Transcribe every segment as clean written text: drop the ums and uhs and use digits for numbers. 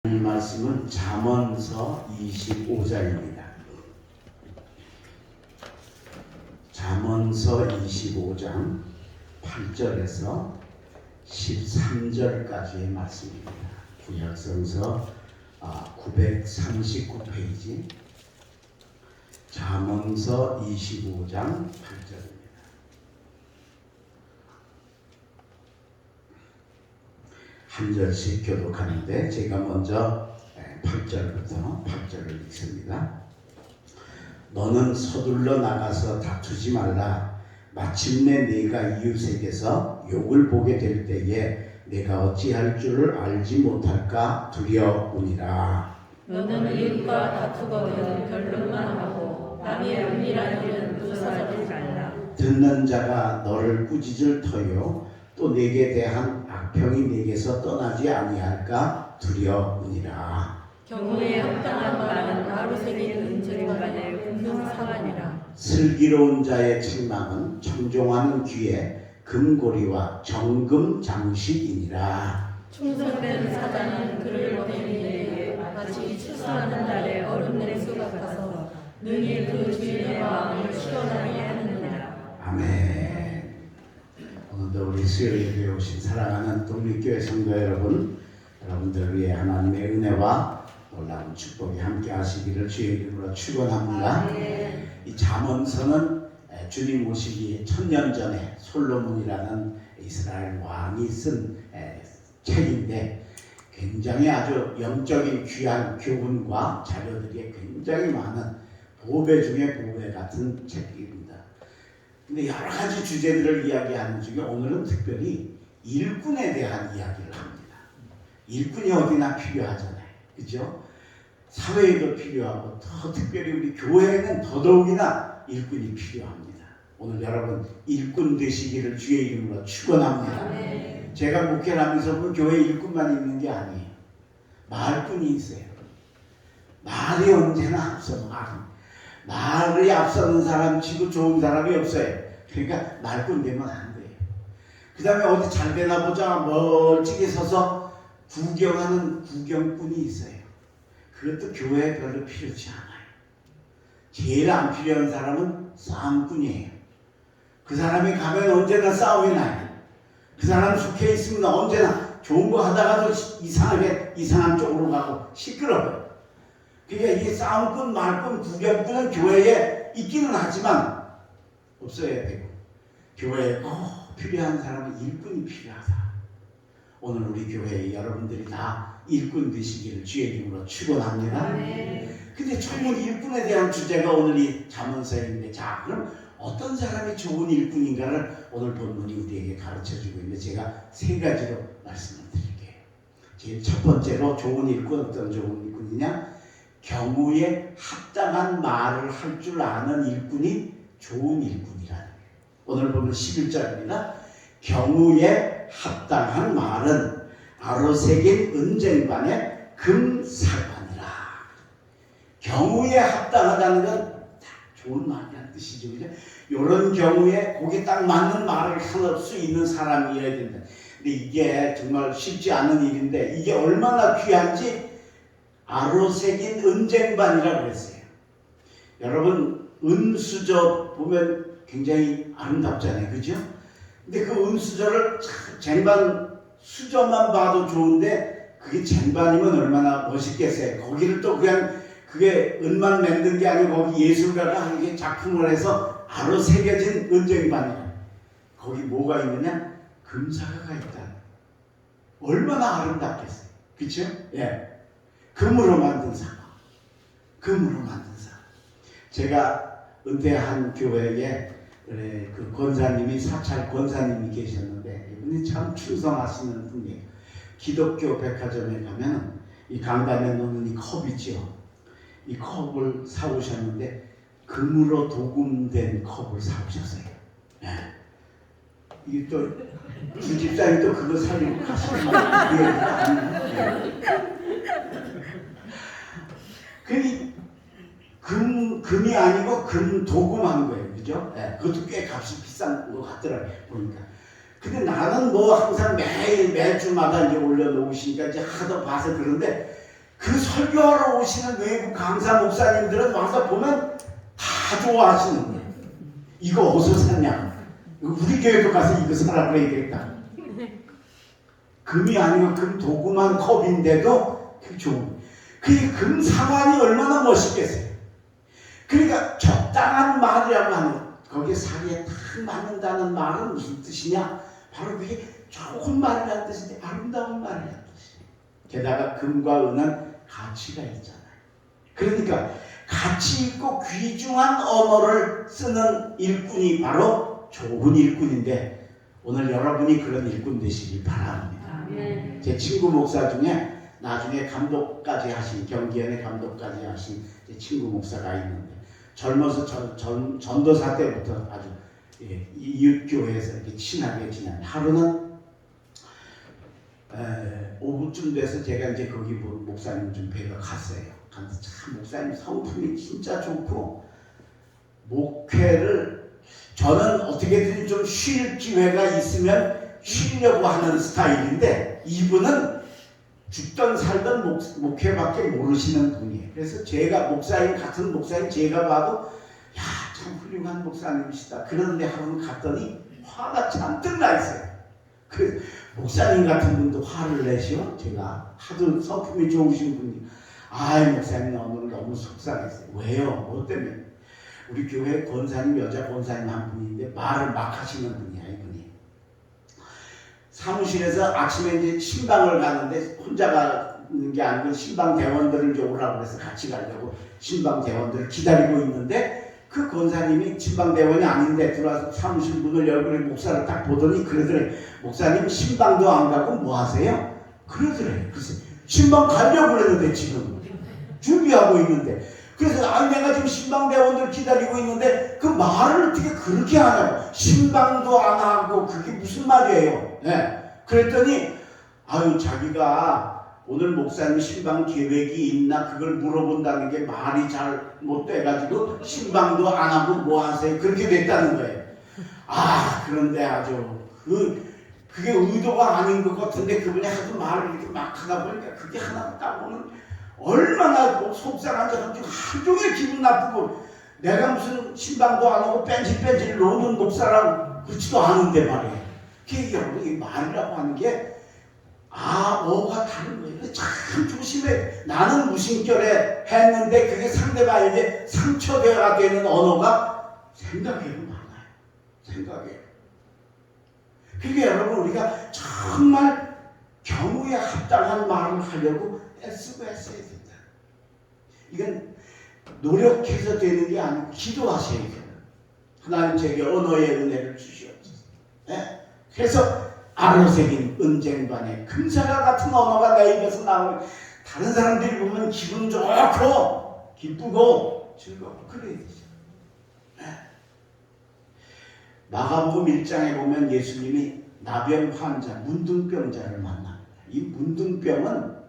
이 말씀은 잠언서 25장입니다. 잠언서 25장 8절에서 13절까지의 말씀입니다. 구약성서 939페이지 잠언서 25장 8절입니다. 한 절씩 교독하는데 제가 먼저 8절부터 8절을 읽습니다. 너는 서둘러 나가서 다투지 말라. 마침내 네가 이웃에게서 욕을 보게 될 때에 내가 어찌할 줄을 알지 못할까 두려우니라. 너는 이웃과 다투거든 변론만 하고 남의 은밀한 일은 조사하지 말라. 듣는 자가 너를 꾸짖을 터요 또 내게 대한 악평이 내게서 떠나지 아니할까 두려우니라. 경우에 합당한 말은 하루 새긴 은쟁반의 공동사관이라. 슬기로운 자의 책망은 청종하는 귀에 금고리와 정금 장식이니라. 충성된 사자는 그를 보내는 이에게 마치 추수하는 날에 얼음 냉수 같아서 능히 그 주인의 마음을 시원하게 하느니라. 아멘. 오늘도 우리 수요일에 오신 사랑하는 독립교회 성도 여러분들 위해 하나님의 은혜와 놀라운 축복이 함께 하시기를 주의 이름으로 축원합니다. 이 잠언서는 주님 오시기 1000년 전에 솔로몬이라는 이스라엘 왕이 쓴 책인데 굉장히 아주 영적인 귀한 교훈과 자료들이 굉장히 많은 보배 중에 보배 같은 책입니다. 근데 여러 가지 주제들을 이야기하는 중에 오늘은 특별히 일꾼에 대한 이야기를 합니다. 일꾼이 어디나 필요하잖아요. 그죠? 사회에도 필요하고 더 특별히 우리 교회에는 더더욱이나 일꾼이 필요합니다. 오늘 여러분 일꾼 되시기를 주의 이름으로 축원합니다. 제가 목회를 하면서 본 교회 일꾼만 있는 게 아니에요. 말꾼이 있어요. 말이 언제나 앞서 말이 앞서는 사람 치고 좋은 사람이 없어요. 그러니까 말꾼 되면 안 돼요. 그 다음에 어디 잘 되나 보자 멀찍이 서서 구경하는 구경꾼이 있어요. 그것도 교회에 별로 필요치 않아요. 제일 안 필요한 사람은 싸움꾼이에요. 그 사람이 가면 언제나 싸움이 나요. 그 사람 속해 있으면 언제나 좋은 거 하다가도 이상한 쪽으로 가고 시끄러워요. 그러니까 이게 싸움꾼, 말꾼, 구경꾼은 교회에 있기는 하지만 없어야 되고 교회에 꼭 필요한 사람은 일꾼이 필요하다. 오늘 우리 교회에 여러분들이 다 일꾼 되시기를 주의 이름으로 축원합니다. 근데 처음 일꾼에 대한 주제가 오늘 이 잠언서인데 자 그럼 어떤 사람이 좋은 일꾼인가를 오늘 본문이 우리에게 가르쳐주고 있는데 제가 세 가지로 말씀을 드릴게요. 제일 첫 번째로 좋은 일꾼 어떤 좋은 일꾼이냐? 경우에 합당한 말을 할 줄 아는 일꾼이 좋은 일꾼이라는 거예요. 오늘 보면 11절입니다. 경우에 합당한 말은 아로새긴 은쟁반의 금사관이라. 경우에 합당하다는 건 좋은 말이라는 뜻이죠. 그죠? 이런 경우에 거기에 딱 맞는 말을 할 수 있는 사람이어야 된다. 근데 이게 정말 쉽지 않은 일인데 이게 얼마나 귀한지 아로새긴 은쟁반이라고 그랬어요. 여러분 은수저 보면 굉장히 아름답잖아요. 그죠? 근데 그 은수저를 쟁반 수저만 봐도 좋은데 그게 쟁반이면 얼마나 멋있겠어요. 거기를 또 그냥 그게 은만 만든 게 아니고 거기 예술가가 이게 작품을 해서 바로 새겨진 은쟁반이에요. 거기 뭐가 있느냐? 금사가가 있다. 얼마나 아름답겠어요. 그렇죠? 예. 금으로 만든 사과. 금으로 만든 사과. 제가 은퇴한 교회에 그 권사님이 사찰 권사님이 계셨는데 이분이 참 충성하시는 분이에요. 기독교 백화점에 가면 이 강단에 놓는 이 컵이죠. 이 컵을 사오셨는데 금으로 도금된 컵을 사오셨어요. 네. 이게 또 주집사님 또 그거 사려고 가시는 거예요. 금이 아니고 금 도금한 거예요. 그죠? 네. 그것도 꽤 값이 비싼 것 같더라고요. 보니까. 근데 나는 뭐 항상 매주마다 이제 올려놓으시니까 이제 하도 봐서 그런데 그 설교하러 오시는 외국 강사 목사님들은 와서 보면 다 좋아하시는 거예요. 이거 어디서 샀냐? 우리 교회도 가서 이거 사라 그래야겠다. 금이 아니고 금 도구만 컵인데도 그 좋은. 그 금 상환이 얼마나 멋있겠어요. 그러니까 적당한 말이라고 하는 거기에 사리에 딱 맞는다는 말은 무슨 뜻이냐? 바로 그게 좋은 말이라는 뜻인데 아름다운 말이라는 뜻이에요. 게다가 금과 은은 가치가 있잖아요. 그러니까 가치 있고 귀중한 언어를 쓰는 일꾼이 바로 좋은 일꾼인데 오늘 여러분이 그런 일꾼 되시길 바랍니다. 제 친구 목사 중에 나중에 감독까지 하신 경기연의 감독까지 하신 제 친구 목사가 있는데 젊어서 전도사 때부터 아주 이웃교회에서 이렇게 친하게 지낸 하루는 오후쯤 돼서 제가 이제 거기 목사님 좀 뵈러 갔어요. 가서 참 목사님 성품이 진짜 좋고 목회를 저는 어떻게든 좀 쉴 기회가 있으면 쉬려고 하는 스타일인데 이분은 죽던 살던 목회밖에 모르시는 분이에요. 그래서 제가 목사님 같은 목사님 제가 봐도 야, 참 훌륭한 목사님이시다. 그런데 하루는 갔더니 화가 잔뜩 나 있어요. 그 목사님 같은 분도 화를 내시오. 제가 하도 성품이 좋으신 분이 아이 목사님 오늘 너무 속상했어요. 왜요? 뭐 때문에? 우리 교회 권사님 여자 권사님 한 분인데 말을 막 하시는 분이야 이분이. 사무실에서 아침에 이제 신방을 가는데 혼자 가는 게 아니고 신방 대원들을 이제 오라고 해서 같이 가려고 신방 대원들을 기다리고 있는데 그 권사님이 신방 대원이 아닌데 들어와서 사무실 문을 열고 목사를 딱 보더니 그러더래. 목사님 신방도 안 가고 뭐 하세요? 그러더래. 글쎄 신방 가려고 그랬는데 지금 준비하고 있는데 그래서 아니 내가 지금 신방대원들 기다리고 있는데 그 말을 어떻게 그렇게 하냐고. 신방도 안 하고 그게 무슨 말이에요. 네. 그랬더니 아유 자기가 오늘 목사님 신방 계획이 있나 그걸 물어본다는 게 말이 잘 못 돼가지고 신방도 안 하고 뭐 하세요 그렇게 됐다는 거예요. 아 그런데 아주 그게 의도가 아닌 것 같은데 그분이 하도 말을 이렇게 막 하다 보니까 그게 하나 따보면 얼마나 속상한지 하루 종일 기분 나쁘고 내가 무슨 신방도 안 하고 뺀질뺀질 노는 목사라고 그렇지도 않은데 말이에요. 그게 여러분 이 말이라고 하는 게 어가 다른 거예요. 참 조심해. 나는 무심결에 했는데 그게 상대방에게 상처가 되는 언어가 생각해도 많아요. 생각해요. 그게 여러분 우리가 정말 경우에 합당한 말을 하려고 애쓰고 애써야 된다. 이건 노력해서 되는 게 아니고 기도하셔야 돼요. 하나님 제게 언어의 은혜를 주시옵소서. 네? 그래서 아로새긴 은쟁반에 금사과 같은 언어가 내 입에서 나오면 다른 사람들이 보면 기분 좋고 기쁘고 즐겁고 그래야 되죠. 네? 마가복음 1장에 보면 예수님이 나병 환자, 문둥병자를 만납니다. 이 문둥병은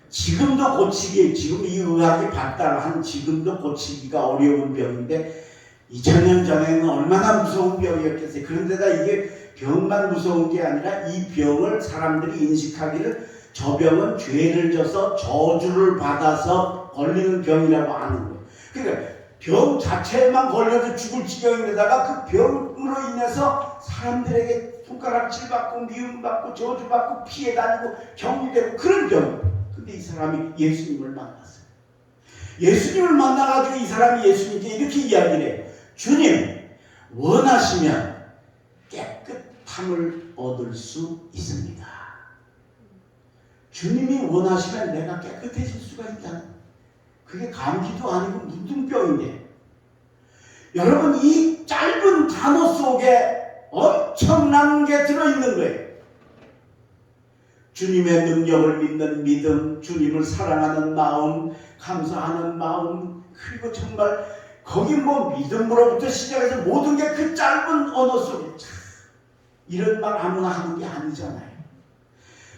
지금도 고치기, 지금 이 의학이 발달한 지금도 고치기가 어려운 병인데 2000년 전에는 얼마나 무서운 병이었겠어요. 그런데다 이게 병만 무서운 게 아니라 이 병을 사람들이 인식하기를 저 병은 죄를 져서 저주를 받아서 걸리는 병이라고 아는 거예요. 그러니까 병 자체만 걸려도 죽을 지경인데다가 그 병으로 인해서 사람들에게 손가락질 받고 미움받고 저주받고 피해 다니고 격리되고 그런 병. 근데 이 사람이 예수님을 만났어요. 예수님을 만나가지고 이 사람이 예수님께 이렇게 이야기를 해요. 주님 원하시면 깨끗함을 얻을 수 있습니다. 주님이 원하시면 내가 깨끗해질 수가 있다. 그게 감기도 아니고 문둥병인데 여러분 이 짧은 단어 속에 엄청난 게 들어있는 거예요. 주님의 능력을 믿는 믿음, 주님을 사랑하는 마음, 감사하는 마음, 그리고 정말 거기 뭐 믿음으로부터 시작해서 모든 게 그 짧은 언어 속에 이런 말 아무나 하는 게 아니잖아요.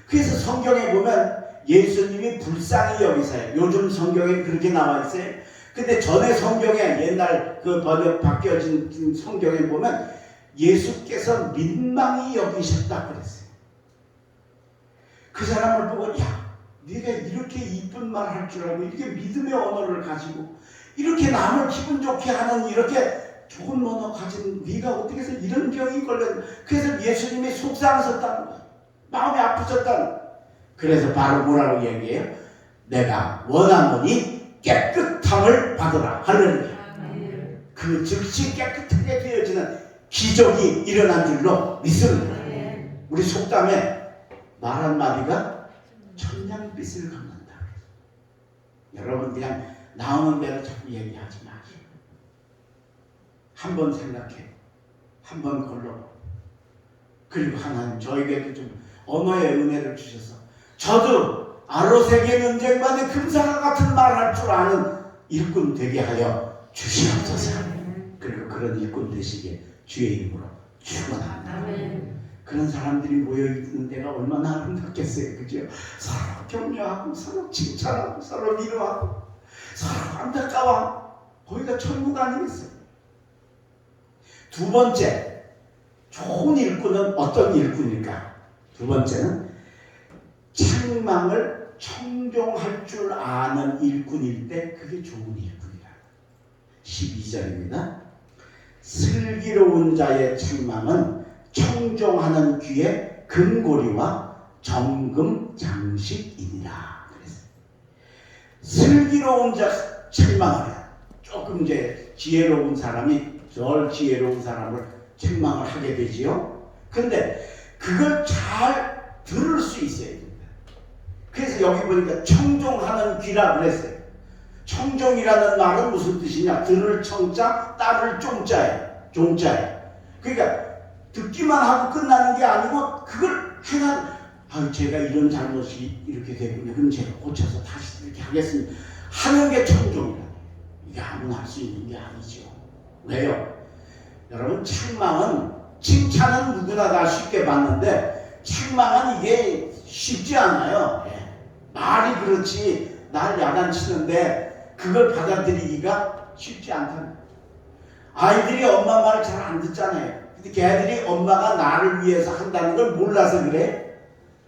그래서 성경에 보면 예수님이 불쌍히 여기세요. 요즘 성경에 그렇게 나와 있어요. 근데 전에 성경에 옛날 그 번역 바뀌어진 성경에 보면 예수께서 민망히 여기셨다 그랬어요. 그 사람을 보고 야 네가 이렇게 이쁜 말 할 줄 알고 이렇게 믿음의 언어를 가지고 이렇게 남을 기분 좋게 하는 이렇게 좋은 언어 가진 네가 어떻게 해서 이런 병이 걸렸나. 그래서 예수님이 속상하셨다는 거예요. 마음이 아프셨다는 거예요. 그래서 바로 뭐라고 얘기해요? 내가 원하노니 깨끗함을 받으라. 할렐루야. 그 즉시 깨끗하게 되어지는 기적이 일어난 줄로 믿습니다. 우리 속담에 말 한마디가 천냥빛을 갚는다. 여러분 그냥 나오는 대로 자꾸 얘기하지 마세요. 한번 생각해. 한번 걸러보고. 그리고 하나님 저에게도 좀 언어의 은혜를 주셔서 저도 아로새긴 논쟁만의 금사가 같은 말할 줄 아는 일꾼 되게 하여 주시옵소서. 그리고 그런 일꾼 되시게 주의 이름으로 축원합니다. 그런 사람들이 모여있는 데가 얼마나 아름답겠어요. 그죠? 서로 격려하고 서로 칭찬하고 서로 위로하고 서로 안타까워하고 거기가 천국 아니겠어요? 두 번째 좋은 일꾼은 어떤 일꾼일까? 두 번째는 책망을 청종할 줄 아는 일꾼일 때 그게 좋은 일꾼이라. 12절입니다. 슬기로운 자의 책망은 청종하는 귀의 금고리와 정금 장식이니라. 그랬어요. 슬기로운 자 책망을 조금 이제 지혜로운 사람이 덜 지혜로운 사람을 책망을 하게 되지요. 근데 그걸 잘 들을 수 있어야 됩니다. 그래서 여기 보니까 청종하는 귀라 그랬어요. 청종이라는 말은 무슨 뜻이냐? 들을 청자, 따를 종자예요. 종자예요. 그러니까 듣기만 하고 끝나는 게 아니고 그걸 제가 이런 잘못이 이렇게 됐군요. 그럼 제가 고쳐서 다시 이렇게 하겠습니다. 하는 게 청종이라. 이게 아무나 할 수 있는 게 아니죠. 왜요? 여러분 책망은 칭찬은 누구나 다 쉽게 받는데 책망은 이게 쉽지 않아요. 말이 그렇지 날 야단치는데 그걸 받아들이기가 쉽지 않다는 거예요. 아이들이 엄마 말을 잘 안 듣잖아요. 근데 걔들이 엄마가 나를 위해서 한다는 걸 몰라서 그래?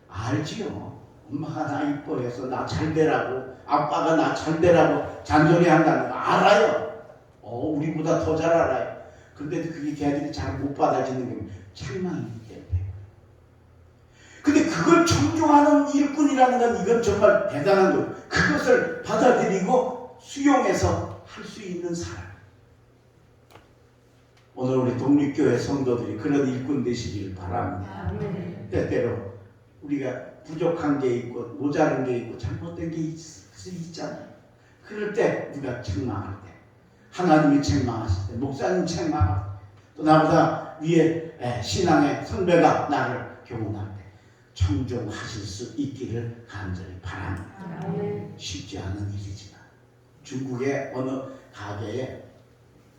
알지요. 엄마가 나 이뻐해서 나 잘 되라고 아빠가 나 잘 되라고 잔소리 한다는 거 알아요. 우리보다 더 잘 알아요. 근데도 그게 걔들이 잘 못 받아주는 게 책망이기 때문에. 근데 그걸 청종하는 일꾼이라는 건 이건 정말 대단한 거예요. 그것을 받아들이고 수용해서 할 수 있는 사람. 오늘 우리 독립교회 성도들이 그런 일꾼 되시길 바랍니다. 때때로 우리가 부족한 게 있고 모자른 게 있고 잘못된 게 있잖아요. 그럴 때 누가 책망할 때 하나님이 책망하실 때 목사님 책망할 때 또 나보다 위에 신앙의 선배가 나를 교훈할 때 청종하실 수 있기를 간절히 바랍니다. 쉽지 않은 일이지만 중국의 어느 가게에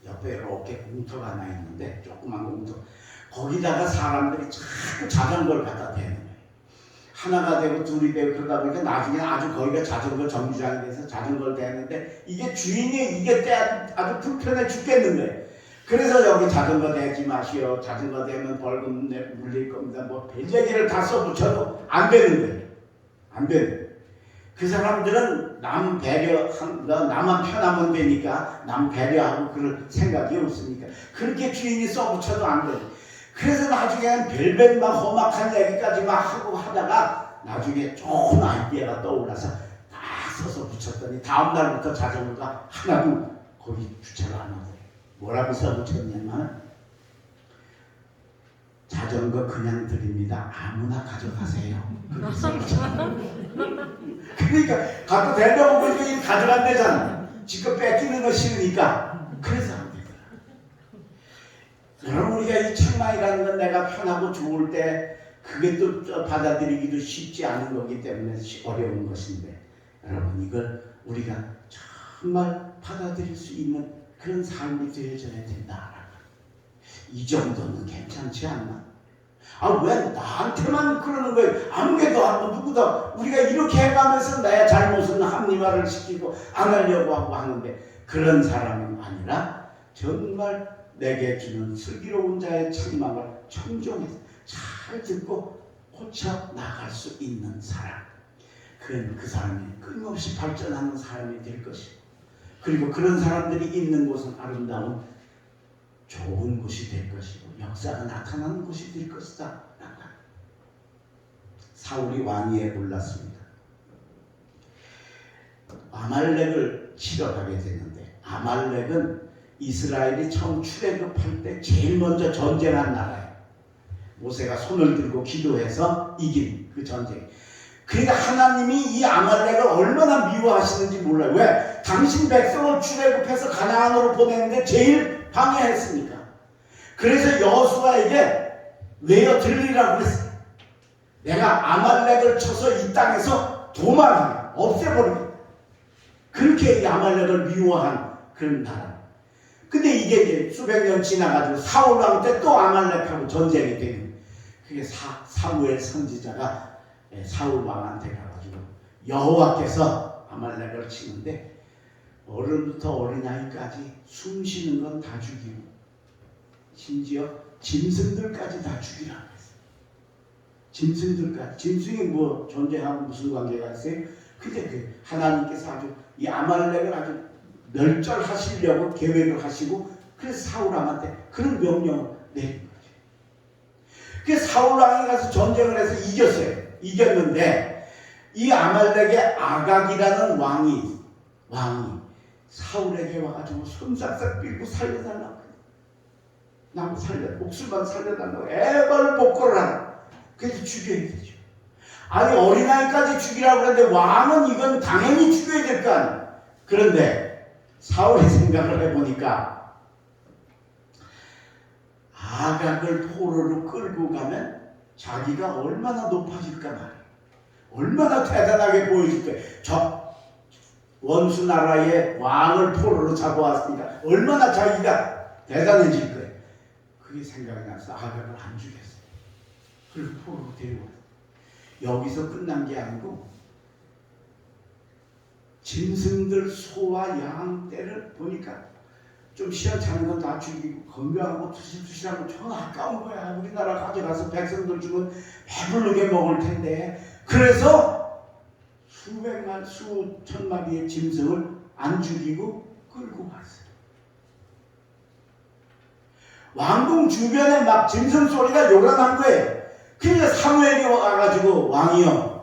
옆에 이렇게 공터가 하나 있는데 조그만 공터 거기다가 사람들이 자꾸 자전거를 갖다 대는 거예요. 하나가 되고 둘이 되고 그러다 보니까 나중에 아주 거기가 자전거 정류장이 돼서 자전거를 대는데 이게 주인이 이게 때 아주 불편해 죽겠는 거예요. 그래서 여기 자전거 대지 마시오. 자전거 대면 벌금 물릴 겁니다. 뭐 별얘기를 다 써붙여도 안 되는 거예요. 안 되는 거예요. 그 사람들은 남 배려한, 나만 편하면 되니까 남 배려하고 그럴 생각이 없으니까 그렇게 주인이 써붙여도 안 돼요. 그래서 나중에는 별별 막 험악한 얘기까지 막 하고 하다가 나중에 좋은 아이디어가 떠올라서 다 써서 붙였더니 다음날부터 자전거가 하나도 거기 주차를 안 하고 뭐라고 써붙였냐면 자전거 그냥 드립니다. 아무나 가져가세요. 그렇게 써붙였어요. 그러니까 갖고 대려고 보니까 가져간대잖아. 지금 뺏기는 거 싫으니까. 그래서 안 되더라. 여러분 우리가 이 책망이라는 건 내가 편하고 좋을 때 그게 또 받아들이기도 쉽지 않은 거기 때문에 어려운 것인데 여러분 이걸 우리가 정말 받아들일 수 있는 그런 삶이 되어져야 된다. 이 정도는 괜찮지 않나? 왜 나한테만 그러는 거예요? 아무개도 하고 누구도 우리가 이렇게 해가면서 내 잘못은 합리화를 시키고 안 하려고 하고 하는데 그런 사람은 아니라 정말 내게 주는 슬기로운 자의 책망을 청종해서 잘 듣고 고쳐 나갈 수 있는 사람. 그 사람이 끊임없이 발전하는 사람이 될 것이고, 그리고 그런 사람들이 있는 곳은 아름다운 좋은 곳이 될 것이고 역사가 나타나는 곳이 될 것이다. 사울이 왕위에 올랐습니다. 아말렉을 치러 가게 되는데, 아말렉은 이스라엘이 처음 출애굽할 때 제일 먼저 전쟁한 나라예요. 모세가 손을 들고 기도해서 이긴 그 전쟁. 그러니까 하나님이 이 아말렉을 얼마나 미워하시는지 몰라요. 왜? 당신 백성을 출애굽해서 가나안으로 보내는데 제일 방해했으니까. 그래서 여호수아에게 내어 들리라고 그랬어요. 내가 아말렉을 쳐서 이 땅에서 도망하게, 없애버리게. 그렇게 이 아말렉을 미워한 그런 나라. 근데 이게 이제 수백 년 지나가지고 사울 왕 때 또 아말렉하고 전쟁이 되는, 그게 사무엘 선지자가 사울 왕한테 가가지고 여호와께서 아말렉을 치는데 어른부터 어린아이까지 숨 쉬는 건 다 죽이고 심지어 짐승들까지 다 죽이라고 했어요. 짐승들까지. 짐승이 뭐 존재하고 무슨 관계가 있어요? 근데 그 하나님께서 아주 이 아말렉을 아주 멸절하시려고 계획을 하시고, 그래서 사울 왕한테 그런 명령을 내린 거죠. 그래서 사울 왕이 가서 전쟁을 해서 이겼어요. 이겼는데 이 아말렉의 아각이라는 왕이 사울에게 와가지고 손싹싹 빌고 살려달라고, 나무 목숨만 살려달라고 애걸복걸을 하라. 그래서 죽여야 되죠. 아니 어린아이까지 죽이라고 그러는데 왕은 이건 당연히 죽여야 될 거 아니에요. 그런데 사울이 생각을 해보니까 아각을 포로로 끌고 가면 자기가 얼마나 높아질까 말이에요. 얼마나 대단하게 보여줄까. 저 원수 나라의 왕을 포로로 잡아왔으니까 얼마나 자기가 대단해질 거예요. 그게 생각이 나서 아각을 안 죽였어요. 그래서 포로로 데려왔어요. 여기서 끝난 게 아니고 짐승들, 소와 양 떼를 보니까 좀 시원찮은 건 다 죽이고 건강하고 투실투실하고 전 아까운 거야. 우리나라 가져가서 백성들 주면 배부르게 먹을 텐데. 그래서 수백만, 수천 마리의 짐승을 안 죽이고 끌고 갔어요. 왕궁 주변에 막 짐승 소리가 요란한 거예요. 그러니까 사무엘이 와가지고 왕이여,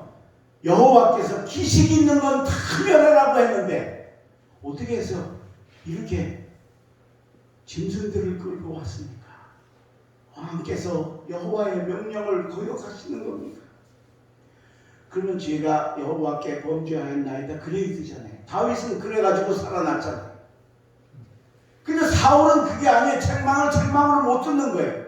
여호와께서 기식 있는 건 다 멸하라고 했는데 어떻게 해서 이렇게 짐승들을 끌고 왔습니까? 왕께서 여호와의 명령을 거역하시는 겁니까? 그러면 제가 여호와께 범죄하였나이다 그래야 되잖아요. 다윗은 그래가지고 살아났잖아요. 근데 사울은 그게 아니에요. 책망을 못 듣는 거예요.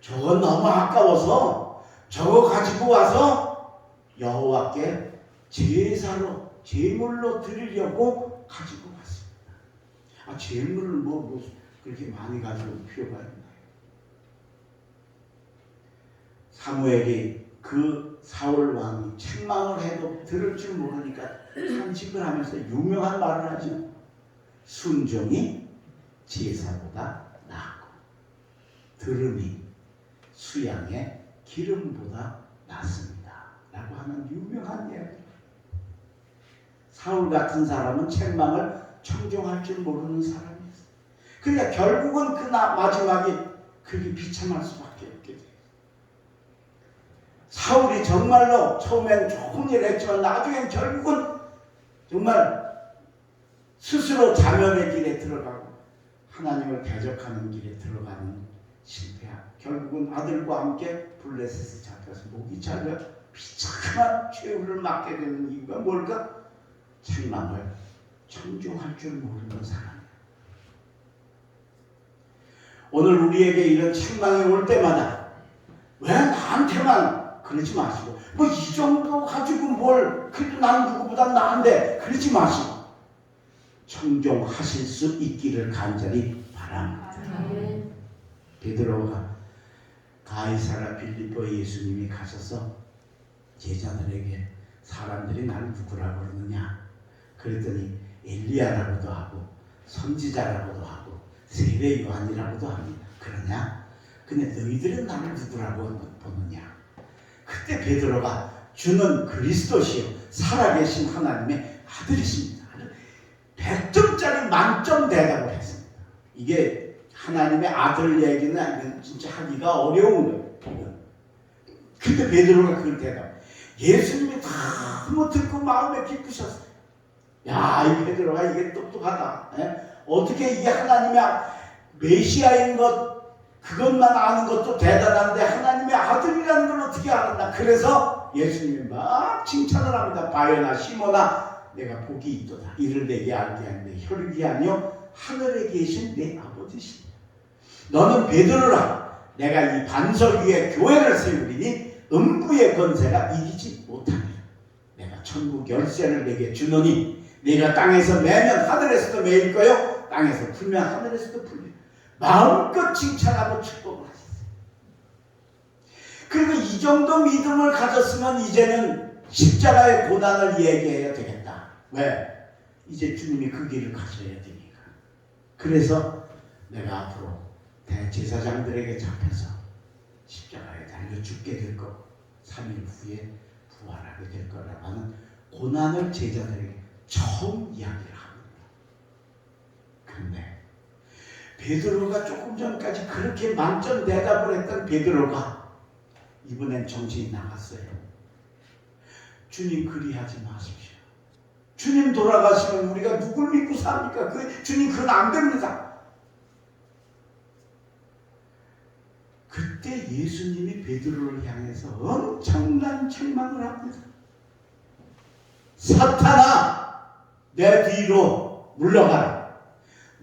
저건 너무 아까워서 저거 가지고 와서 여호와께 제사로, 제물로 드리려고 가지고 왔습니다. 제물을 뭐 그렇게 많이 가지고 올 필요가 있나요? 사무엘이 그 사울 왕이 책망을 해도 들을 줄 모르니까 탄식을 하면서 유명한 말을 하죠. 순종이 제사보다 낫고 들음이 수양의 기름보다 낫습니다 라고 하는 유명한 이야기. 사울 같은 사람은 책망을 청종할 줄 모르는 사람이었어요. 그러니까 결국은 그 마지막에 그게 비참할 수밖에 없게 돼요. 사울이 정말로 처음엔 좋은 일을 했지만 나중엔 결국은 정말 스스로 자멸의 길에 들어가고 하나님을 대적하는 길에 들어가는 실패하고 결국은 아들과 함께 블레셋에 잡혀서 목이 잘려 비참한 최후를 맞게 되는 이유가 뭘까? 책망을 청종할 줄 모르는 사람이에요. 오늘 우리에게 이런 책망이 올 때마다 왜 나한테만 그러지 마시고 뭐 이 정도 가지고 뭘 그래도 나는 누구보다 나은데 그러지 마시고 청종하실 수 있기를 간절히 바랍니다. 베드로가 가이사라 빌립보에 예수님이 가셔서 제자들에게 사람들이 나를 누구라고 그러느냐 그랬더니 엘리야라고도 하고 선지자라고도 하고 세례 요한이라고도 합니다. 그러냐? 근데 너희들은 나를 누구라고 보느냐? 그때 베드로가 주는 그리스도시요 살아계신 하나님의 아들이십니다. 100점짜리 만점 대답을 했습니다. 이게 하나님의 아들 얘기는 진짜 하기가 어려운 거예요. 근데 베드로가 그걸 대답. 예수님이 다 한번 듣고 마음에 기쁘셨어요. 야, 이 베드로가 이게 똑똑하다. 어떻게 이게 하나님의 메시아인 것 그것만 아는 것도 대단한데 하나님의 아들이라는 걸 어떻게 알았나. 그래서 예수님이 막 칭찬을 합니다. 바요나 시모나 내가 복이 있도다. 이를 내게 알게 하는데 혈육이 아니요 하늘에 계신 내 아버지시다. 너는 베드로라. 내가 이 반석 위에 교회를 세우리니 음부의 권세가 이기지 못하리라. 내가 천국 열쇠를 내게 주노니 네가 땅에서 매면 하늘에서도 매일 거요 땅에서 풀면 하늘에서도 풀리라. 마음껏 칭찬하고 축복을 하셨어요. 그리고 이 정도 믿음을 가졌으면 이제는 십자가의 고난을 얘기해야 되겠다. 왜? 이제 주님이 그 길을 가셔야 되니까. 그래서 내가 앞으로 대제사장들에게 잡혀서 십자가에 달려 죽게 될 것, 3일 후에 부활하게 될 거라고 하는 고난을 제자들에게 처음 이야기를 합니다. 그런데 베드로가 조금 전까지 그렇게 만점 대답을 했던 베드로가 이번엔 정신이 나갔어요. 주님 그리하지 마십시오. 주님 돌아가시면 우리가 누굴 믿고 삽니까? 주님 그건 안 됩니다. 그때 예수님이 베드로를 향해서 엄청난 책망을 합니다. 사탄아, 내 뒤로 물러가라.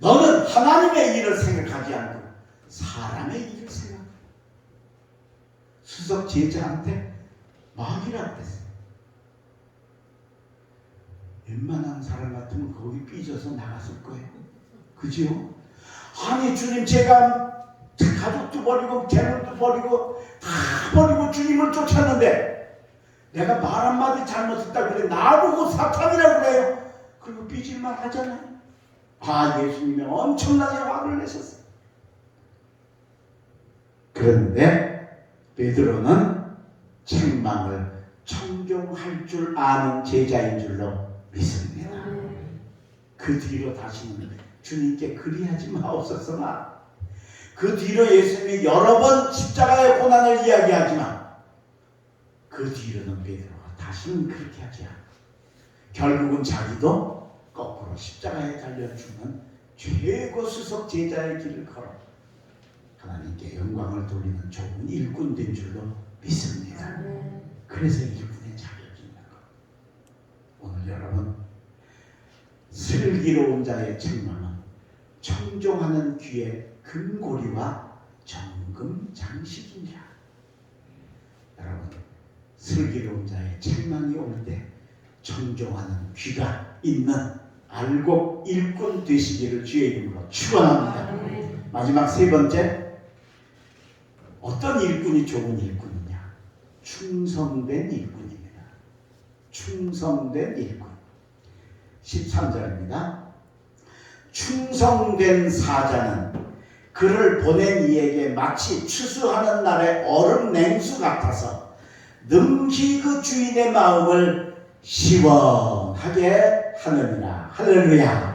너는 하나님의 일을 생각하지 않고 사람의 일을 생각해. 수석 제자한테 막이라고 했어요. 웬만한 사람 같으면 거기 삐져서 나갔을 거예요. 그죠? 아니 주님 제가 가족도 버리고 재물도 버리고 다 버리고 주님을 쫓았는데 내가 말 한마디 잘못했다 그래 나보고 사탄이라고 그래요. 그리고 삐질만 하잖아요. 예수님이 엄청나게 화를 내셨어요. 그런데 베드로는 책망을 청종할 줄 아는 제자인 줄로 믿습니다. 그 뒤로 다시는 주님께 그리하지 마옵소서나. 그 뒤로 예수님이 여러 번 십자가의 고난을 이야기하지만 그 뒤로는 베드로가 다시는 그렇게 하지 않고 결국은 자기도 거꾸로 십자가에 달려 죽는 최고 수석 제자의 길을 걸어 하나님께 영광을 돌리는 좋은 일꾼 된 줄로 믿습니다. 그래서 일꾼의 자격이 있는 것. 오늘 여러분 슬기로운 자의 책망은 청종하는 귀의 금고리와 정금 장식이냐. 여러분 슬기로운 자의 책망이 올 때 청종하는 귀가 있는 알곡 일꾼 되시기를 주의 이름으로 축원합니다. 마지막 세 번째, 어떤 일꾼이 좋은 일꾼이냐? 충성된 일꾼입니다. 충성된 일꾼. 13절입니다. 충성된 사자는 그를 보낸 이에게 마치 추수하는 날의 얼음 냉수 같아서 능히 그 주인의 마음을 시원하게 하느니라. 할렐루야.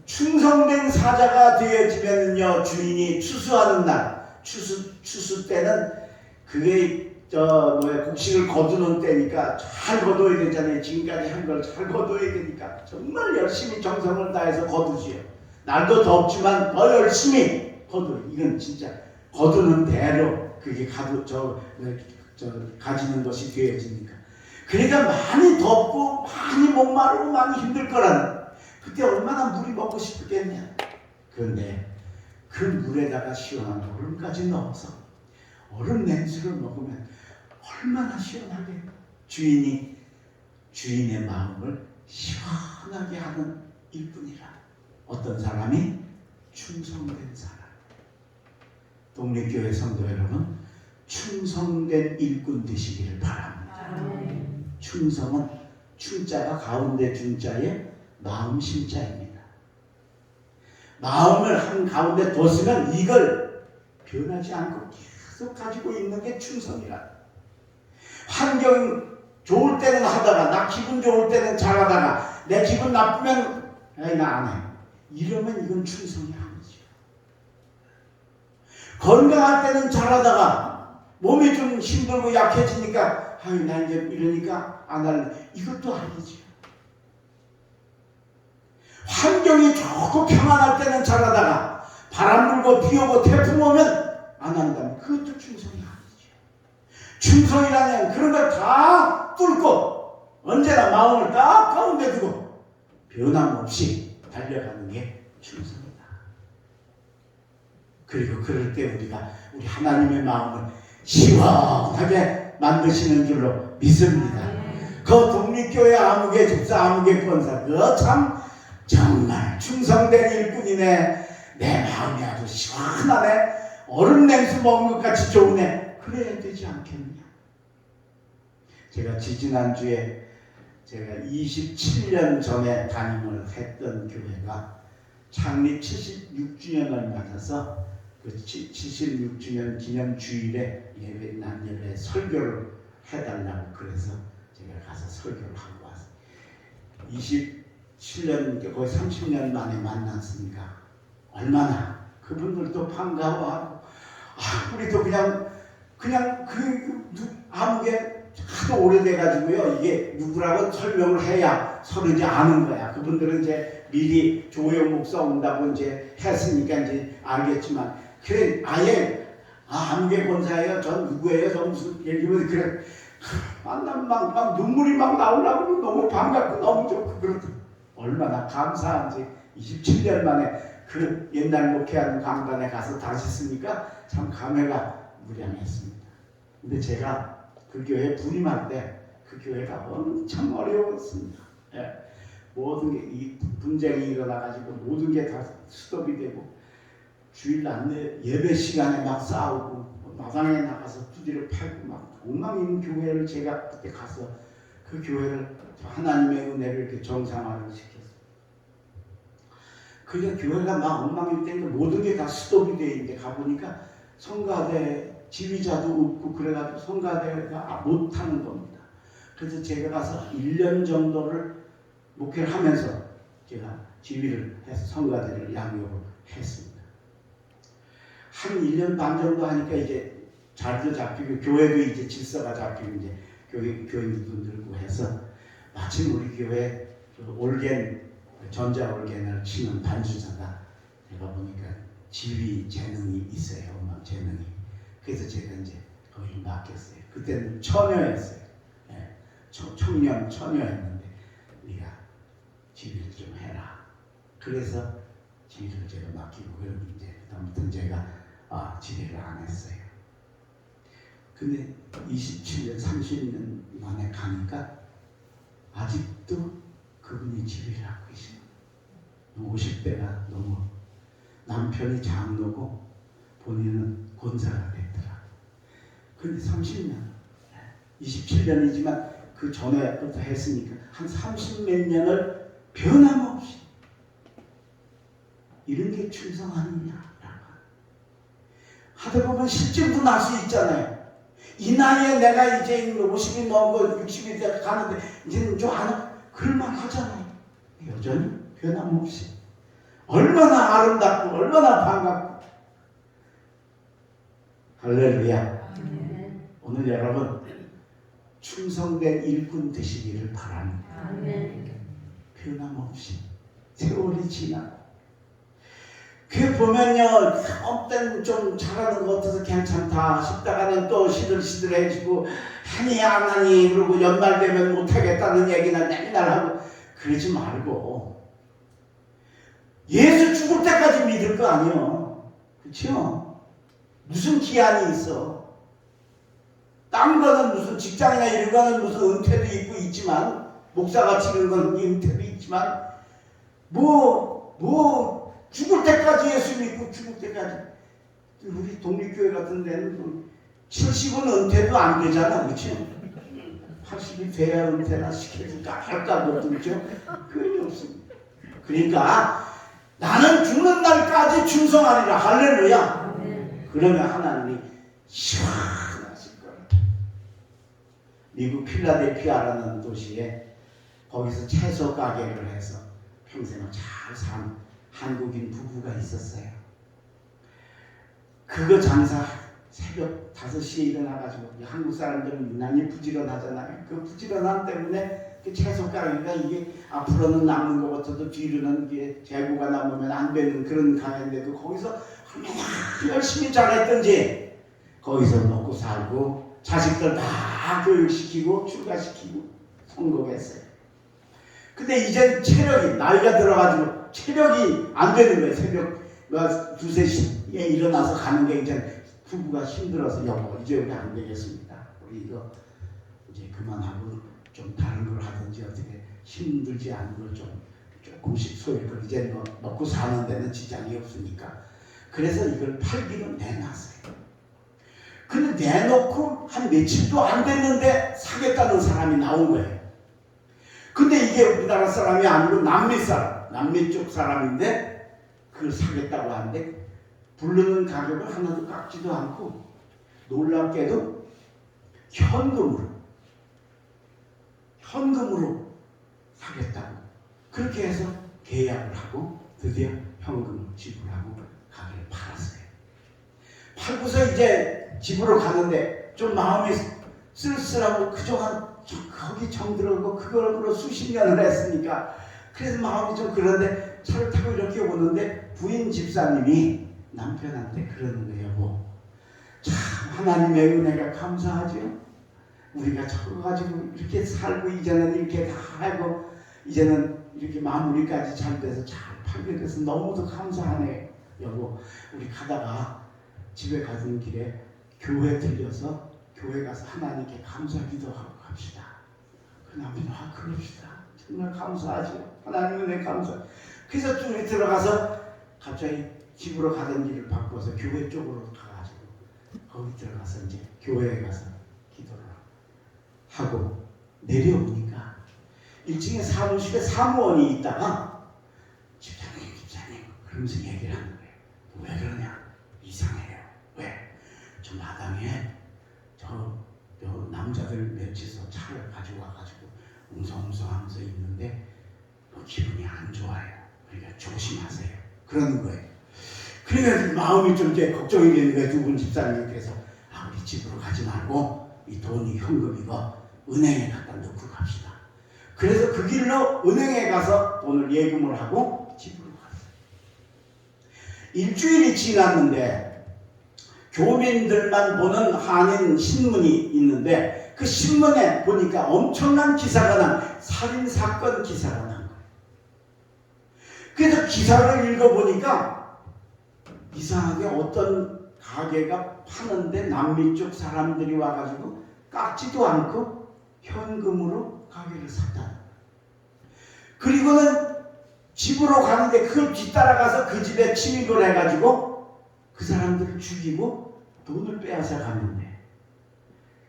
충성된 사자가 되어지면요 주인이 추수하는 날, 추수 때는 그게 곡식을 거두는 때니까 잘 거둬야 되잖아요. 지금까지 한 걸 잘 거둬야 되니까 정말 열심히 정성을 다해서 거두지요. 날도 덥지만 더 열심히 거둬요. 이건 진짜 거두는 대로 그게 가지는 것이 되어지니까. 그러니까 많이 덥고 많이 목마르고 많이 힘들 거라는. 그때 얼마나 물이 먹고 싶겠냐. 그런데 그 물에다가 시원한 얼음까지 넣어서 얼음 냉수를 먹으면 얼마나 시원하게 주인의 마음을 시원하게 하는 일뿐이라. 어떤 사람이 충성된 사람. 독립교회 성도 여러분, 충성된 일꾼 되시기를 바랍니다. 충성은 충자가 가운데 준자에 마음 심자입니다. 마음을 한 가운데 뒀으면 이걸 변하지 않고 계속 가지고 있는 게 충성이라. 환경 좋을 때는 하다가, 나 기분 좋을 때는 잘하다가, 내 기분 나쁘면 에이 나 안 해. 이러면 이건 충성이 아니죠. 건강할 때는 잘하다가 몸이 좀 힘들고 약해지니까 아유 나 이제 이러니까 안 할래. 이것도 아니죠. 환경이 좋고 평안할 때는 잘하다가 바람 불고 비 오고 태풍 오면 안 한다면 그것도 충성이 아니죠. 충성이라는 그런 걸 다 뚫고 언제나 마음을 딱 가운데 두고 변함없이 달려가는 게 충성이다. 그리고 그럴 때 우리 하나님의 마음을 시원하게 만드시는 줄로 믿습니다. 그 독립교회 아무개 집사 아무개 권사 그 참 정말 충성된 일꾼이네. 내 마음이 아주 시원하네. 얼음 냉수 먹는 것 같이 좋으네. 그래야 되지 않겠느냐. 제가 지지난주에 제가 27년 전에 담임을 했던 교회가 창립 76주년을 맞아서 그 76주년 기념 주일에 예배 난예배 설교를 해달라고 그래서 제가 가서 설교를 하고 왔어요. 27년 거의 30년 만에 만났으니까 얼마나 그분들도 반가워하고 우리도 그냥 아무게 하도 오래돼가지고요. 이게 누구라고 설명을 해야 서르지 않은 거야. 그분들은 이제 미리 조용 목사 온다고 이제 했으니까 이제 알겠지만, 그래 아예 아무개 권사예요. 전 누구예요? 전 무슨 얘기면 그래 만나면 막 눈물이 막 나오려고 너무 반갑고 너무 좋고 그렇다. 얼마나 감사한지 27년 만에 그 옛날 목회하는 강단에 가서 다시 쓰니까 참 감회가 무량했습니다. 근데 제가 그 교회 부임할 때 그 교회가 엄청 어려웠습니다. 예. 모든 게 이 분쟁이 일어나가지고 모든 게 다 스톱이 되고 주일 안내 예배 시간에 막 싸우고 마당에 나가서 두드려 패고 막 엉망인 교회를 제가 그때 가서 그 교회를 하나님의 은혜를 이렇게 정상화를 시켰어요. 그게 교회가 막 엉망일 때니까 모든 게 다 스톱이 돼 있는데 가보니까 성가대 지휘자도 없고 그래가지고 성가대가 못하는 겁니다. 그래서 제가 가서 1년 정도를 목회를 하면서 제가 지휘를 해서 성가대를 양육을 했습니다. 한 1년 반 정도 하니까 이제 자리도 잡히고 교회도 이제 질서가 잡히고 이제 교인도 늘고 해서 마침 우리 교회 올겐 전자올겐을 치는 반주자가 제가 보니까 지휘 재능이 있어요. 음악 재능이. 그래서 제가 이제 거기 맡겼어요. 그때는 처녀였어요. 예, 처녀였는데 네가 지휘를 좀 해라. 그래서 지휘를 제가 맡기고 그러고 이제 그다음부터는 제가 지휘를 안 했어요. 근데 27년, 30년 만에 가니까 아직도 그분이 지휘를 하고 계시는 50대가 넘어 남편이 장로고 본인은 권사가 됐더라. 근데 30년, 27년이지만 그 전에부터 했으니까 한 30몇 년을 변함없이 이런 게 충성 아니냐 하다 보면 실증도 날 수 있잖아요. 이 나이에 내가 이제 50이 넘고 60이 돼 가는데 이제는 좀 안 그럴만 하잖아요. 여전히 변함없이 얼마나 아름답고 얼마나 반갑고. 할렐루야. 오늘 여러분 충성된 일꾼 되시기를 바랍니다. 변함없이 세월이 지나고 그 보면요 어떤 좀 잘하는 것 같아서 괜찮다 싶다가는 또 시들시들해지고 하니 안 하니 그러고 연말 되면 못하겠다는 얘기나 맨날 하고 그러지 말고 예수 죽을 때까지 믿을 거 아니에요. 그렇죠? 무슨 기한이 있어. 딴 거는 무슨 직장이나 이런 거는 무슨 은퇴도 있고 있지만 목사가 치는 건 은퇴도 있지만 죽을 때까지 예수 믿고 죽을 때까지. 우리 독립교회 같은 데는 70은 은퇴도 안 되잖아. 그렇죠? 80이 돼야 은퇴나 시켜줄까 할까 그렇죠? 그게 없습니다. 그러니까 나는 죽는 날까지 충성하리라. 할렐루야. 그러면 하나님이 시원하실 거예요. 미국 필라델피아라는 도시에 거기서 채소 가게를 해서 평생을 잘 산 한국인 부부가 있었어요. 그거 장사 새벽 5시에 일어나가지고, 한국 사람들은 유난히 부지런하잖아요. 그 부지런함 때문에 그 채소 가게가 이게 앞으로는 남는 것부터도 뒤로는 이게 재고가 남으면 안 되는 그런 가게인데, 거기서 얼마나 열심히 잘했던지 거기서 먹고 살고 자식들 다 교육시키고 출가시키고 성공했어요. 근데 이제 체력이, 나이가 들어가지고 체력이 안 되는 거예요. 새벽 2, 3시에 일어나서 가는 게 이제 부부가 힘들어서, 여보 이제 우리 안 되겠습니다. 우리 이거 이제 그만하고 좀 다른 걸 하든지 어떻게 힘들지 않은 걸 좀 조금씩 소액을 이제 뭐 먹고 사는 데는 지장이 없으니까. 그래서 이걸 팔기로 내놨어요. 근데 내놓고 한 며칠도 안 됐는데 사겠다는 사람이 나온 거예요. 근데 이게 우리나라 사람이 아니고 남미 사람, 남미 쪽 사람인데 그걸 사겠다고 하는데 부르는 가격을 하나도 깎지도 않고 놀랍게도 현금으로 사겠다고 그렇게 해서 계약을 하고 드디어 현금을 지불하고 가게를 팔았어요. 팔고서 이제 집으로 가는데 좀 마음이 쓸쓸하고, 그동안 거기 정들어오고 그걸로 수십 년을 했으니까 그래서 마음이 좀 그런데 차를 타고 이렇게 오는데 부인 집사님이 남편한테 그러는 거예요. 여보, 참 하나님의 은혜가 감사하죠. 우리가 저거 가지고 이렇게 살고 이제는 이렇게 다 하고 이제는 이렇게 마무리까지 잘 돼서 잘 팔게 돼서 너무도 감사하네요. 여보, 우리 가다가 집에 가는 길에 교회 들려서 교회 가서 하나님께 감사 기도하고 갑시다. 그 남편이 그럽시다. 정말 감사하죠. 하나님 은혜 감사. 그래서 쭉 들어가서 갑자기 집으로 가던 길을 바꿔서 교회 쪽으로 가가지고 거기 들어가서 이제 교회에 가서 기도를 하고 내려오니까 1층에 사무실에 사무원이 있다가 집사님 그러면서 얘기를 하는 거예요. 왜 그러냐? 이상해요. 왜? 저 마당에 저 남자들 몇이서 차를 가지고 와가지고 웅성웅성하면서 있는데 기분이 안 좋아요. 그러니까 조심하세요. 그러는 거예요. 그러니까 마음이 좀 이제 걱정이 되는 거예요. 두 분 집사님께서 우리 집으로 가지 말고 이 돈이 현금이고 은행에 갖다 넣고 갑시다. 그래서 그 길로 은행에 가서 돈을 예금을 하고 집으로 갔어요. 일주일이 지났는데 교민들만 보는 한인 신문이 있는데 그 신문에 보니까 엄청난 기사가 난 살인사건 기사가 난 거예요. 그래서 기사를 읽어보니까 이상하게 어떤 가게가 파는데 남미 쪽 사람들이 와가지고 깎지도 않고 현금으로 가게를 샀다. 그리고는 집으로 가는데 그걸 뒤따라가서 그 집에 침입을 해가지고 그 사람들을 죽이고 돈을 빼앗아 갔는데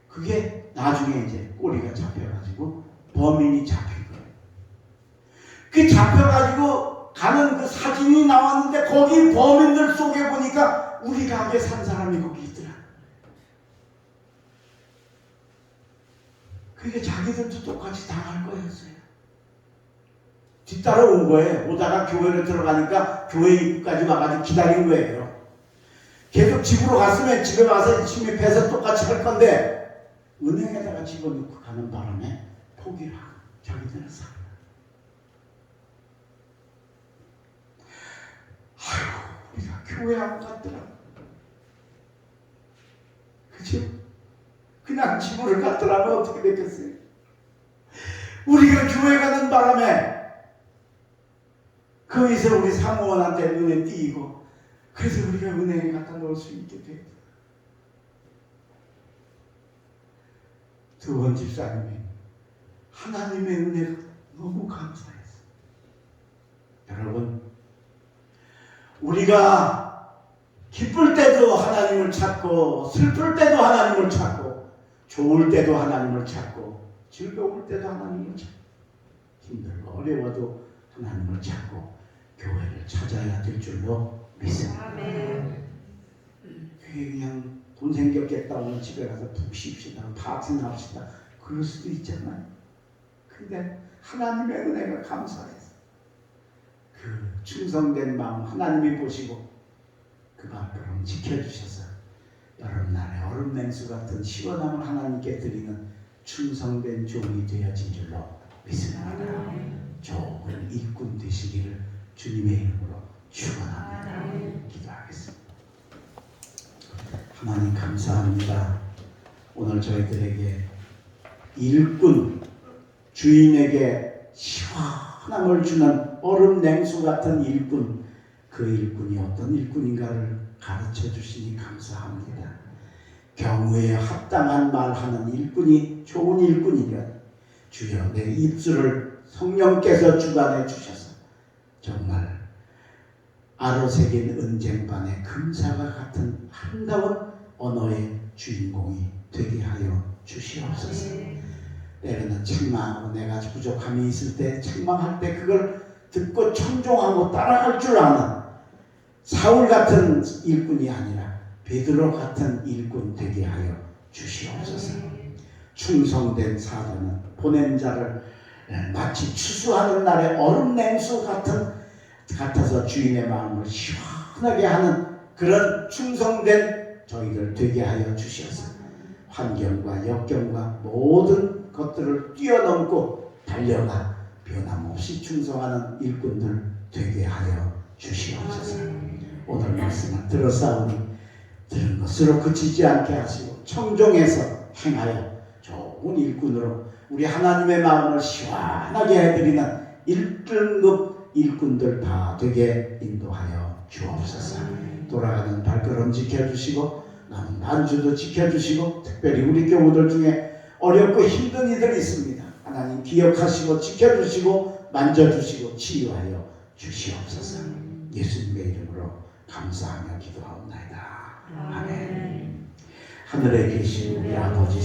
그게 나중에 이제 꼬리가 잡혀가지고 범인이 잡힌 거예요. 그 잡혀가지고 가는 그 사진이 나왔는데 거기 범인들 속에 보니까 우리 가게 산 사람이 거기 있더라. 그게 자기들도 똑같이 당할 거였어요. 뒤따라온 거예요. 오다가 교회로 들어가니까 교회 입구까지 와가지고 기다린 거예요. 계속 집으로 갔으면 집에 와서 침입해서 똑같이 할 건데 은행에다가 집어넣고 가는 바람에 포기를 하고 자기들은 살아. 아이고 우리가 교회 안 갔더라. 그죠? 그냥 집으로 갔더라면 어떻게 됐겠어요? 우리가 교회 가는 바람에 거기서 우리 사무원한테 눈에 띄고 그래서 우리가 은행에 갖다 놓을 수 있게 돼요. 두 번 집사님이 하나님의 은혜가 너무 감사했어요. 여러분, 우리가 기쁠 때도 하나님을 찾고 슬플 때도 하나님을 찾고 좋을 때도 하나님을 찾고 즐거울 때도 하나님을 찾고 힘들고 어려워도 하나님을 찾고 교회를 찾아야 될 줄로 믿습니다. 그게 그냥 돈 생겼겠다 오늘 집에 가서 푹 쉽시다 파티 납시다 그럴 수도 있잖아요. 근데 하나님의 은혜가 감사해서 그 충성된 마음 하나님이 보시고 그 밥그릇 지켜주셔서 여름날에 얼음 냉수 같은 시원함을 하나님께 드리는 충성된 종이 되어진 줄로 믿습니다. 좋은 일꾼 되시기를 주님의 이름으로 축원합니다. 기도하겠습니다. 하나님 감사합니다. 오늘 저희들에게 일꾼, 주인에게 시원함을 주는 얼음 냉수 같은 일꾼, 그 일꾼이 어떤 일꾼인가를 가르쳐 주시니 감사합니다. 경우에 합당한 말하는 일꾼이 좋은 일꾼이면 주여 내 입술을 성령께서 주관해 주셔서 정말 아로새긴 은쟁반의 금사가 같은 아름다운 언어의 주인공이 되게 하여 주시옵소서. 때로는 책망하고 내가 부족함이 있을 때 책망할 때 그걸 듣고 청종하고 따라갈 줄 아는 사울 같은 일꾼이 아니라 베드로 같은 일꾼 되게 하여 주시옵소서. 충성된 사도는 보낸 자를 마치 추수하는 날의 얼음 냉수 같아서 주인의 마음을 시원하게 하는 그런 충성된 저희들 되게 하여 주시옵소서. 환경과 역경과 모든 것들을 뛰어넘고 달려가 변함없이 충성하는 일꾼들 되게 하여 주시옵소서. 오늘 말씀을 들었사오니 들은 것으로 그치지 않게 하시고 청종해서 행하여 좋은 일꾼으로 우리 하나님의 마음을 시원하게 해드리는 1등급 일꾼들 다 되게 인도하여 주옵소서. 돌아가는 발걸음 지켜주시고 남은 안주도 지켜주시고 특별히 우리 교우들 중에 어렵고 힘든 이들이 있습니다. 하나님 기억하시고 지켜주시고 만져주시고 치유하여 주시옵소서. 예수님의 이름으로 감사하며 기도하옵나이다. 아멘. 하늘에 계신 우리 아버지